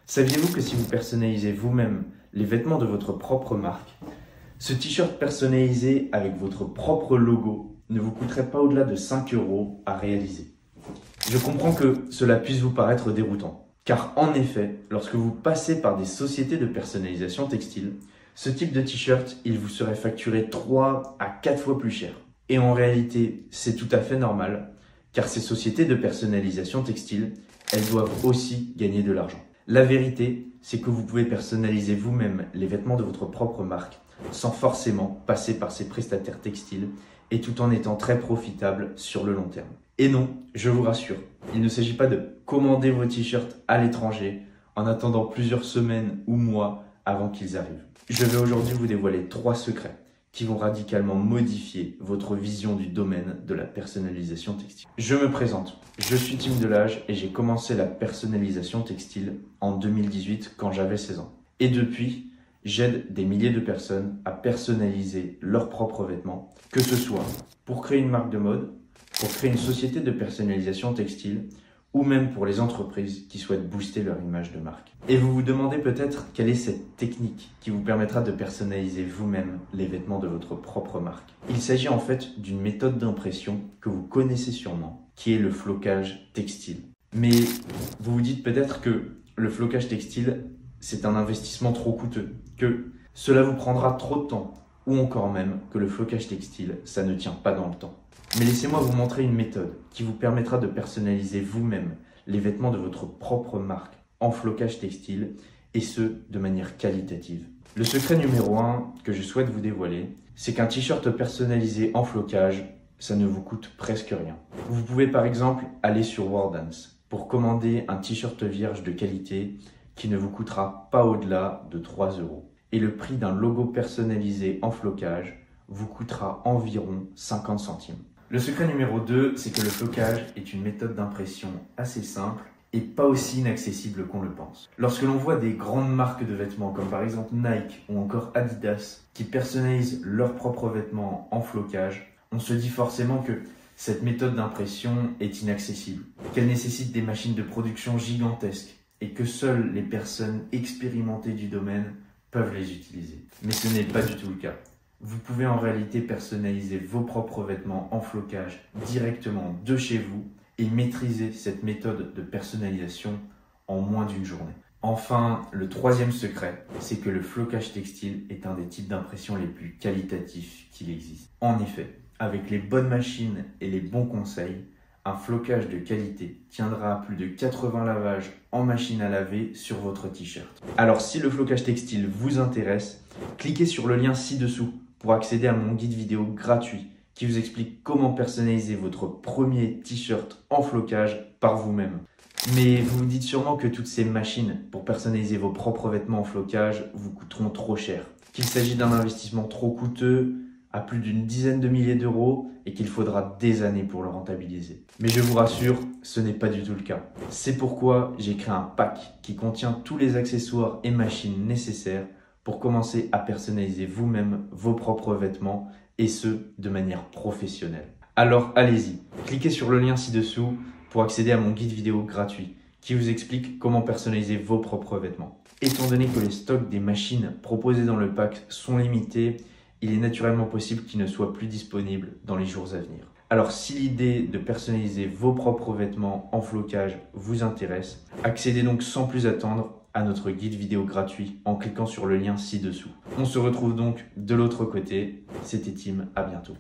Saviez-vous que si vous personnalisez vous-même les vêtements de votre propre marque, ce t-shirt personnalisé avec votre propre logo ne vous coûterait pas au-delà de 5 € à réaliser? Je comprends que cela puisse vous paraître déroutant, car en effet, lorsque vous passez par des sociétés de personnalisation textile, ce type de t-shirt, il vous serait facturé 3 à 4 fois plus cher. Et en réalité, c'est tout à fait normal, car ces sociétés de personnalisation textile, elles doivent aussi gagner de l'argent. La vérité, c'est que vous pouvez personnaliser vous-même les vêtements de votre propre marque sans forcément passer par ces prestataires textiles et tout en étant très profitable sur le long terme. Et non, je vous rassure, il ne s'agit pas de commander vos t-shirts à l'étranger en attendant plusieurs semaines ou mois avant qu'ils arrivent. Je vais aujourd'hui vous dévoiler 3 secrets qui vont radicalement modifier votre vision du domaine de la personnalisation textile. Je me présente, je suis Tim Delage et j'ai commencé la personnalisation textile en 2018 quand j'avais 16 ans. Et depuis, j'aide des milliers de personnes à personnaliser leurs propres vêtements, que ce soit pour créer une marque de mode, pour créer une société de personnalisation textile, ou même pour les entreprises qui souhaitent booster leur image de marque. Et vous vous demandez peut-être quelle est cette technique qui vous permettra de personnaliser vous-même les vêtements de votre propre marque. Il s'agit en fait d'une méthode d'impression que vous connaissez sûrement, qui est le flocage textile. Mais vous vous dites peut-être que le flocage textile, c'est un investissement trop coûteux, que cela vous prendra trop de temps, ou encore même que le flocage textile, ça ne tient pas dans le temps. Mais laissez-moi vous montrer une méthode qui vous permettra de personnaliser vous-même les vêtements de votre propre marque en flocage textile et ce, de manière qualitative. Le secret numéro 1 que je souhaite vous dévoiler, c'est qu'un t-shirt personnalisé en flocage, ça ne vous coûte presque rien. Vous pouvez par exemple aller sur Wardance pour commander un t-shirt vierge de qualité qui ne vous coûtera pas au-delà de 3 €. Et le prix d'un logo personnalisé en flocage vous coûtera environ 50 centimes. Le secret numéro 2, c'est que le flocage est une méthode d'impression assez simple et pas aussi inaccessible qu'on le pense. Lorsque l'on voit des grandes marques de vêtements comme par exemple Nike ou encore Adidas qui personnalisent leurs propres vêtements en flocage, on se dit forcément que cette méthode d'impression est inaccessible, qu'elle nécessite des machines de production gigantesques et que seules les personnes expérimentées du domaine peuvent les utiliser. Mais ce n'est pas du tout le cas. Vous pouvez en réalité personnaliser vos propres vêtements en flocage directement de chez vous et maîtriser cette méthode de personnalisation en moins d'une journée. Enfin, le 3e secret, c'est que le flocage textile est un des types d'impression les plus qualitatifs qu'il existe. En effet, avec les bonnes machines et les bons conseils, un flocage de qualité tiendra à plus de 80 lavages en machine à laver sur votre t-shirt. Alors si le flocage textile vous intéresse, cliquez sur le lien ci-dessous pour accéder à mon guide vidéo gratuit qui vous explique comment personnaliser votre premier t-shirt en flocage par vous-même. Mais vous vous dites sûrement que toutes ces machines pour personnaliser vos propres vêtements en flocage vous coûteront trop cher, qu'il s'agit d'un investissement trop coûteux, à plus d'une dizaine de milliers d'euros et qu'il faudra des années pour le rentabiliser. Mais je vous rassure, ce n'est pas du tout le cas. C'est pourquoi j'ai créé un pack qui contient tous les accessoires et machines nécessaires pour commencer à personnaliser vous-même vos propres vêtements et ce, de manière professionnelle. Alors allez-y, cliquez sur le lien ci-dessous pour accéder à mon guide vidéo gratuit qui vous explique comment personnaliser vos propres vêtements. Étant donné que les stocks des machines proposées dans le pack sont limités, il est naturellement possible qu'ils ne soient plus disponibles dans les jours à venir. Alors si l'idée de personnaliser vos propres vêtements en flocage vous intéresse, accédez donc sans plus attendre à notre guide vidéo gratuit en cliquant sur le lien ci-dessous. On se retrouve donc de l'autre côté. C'était Tim, à bientôt.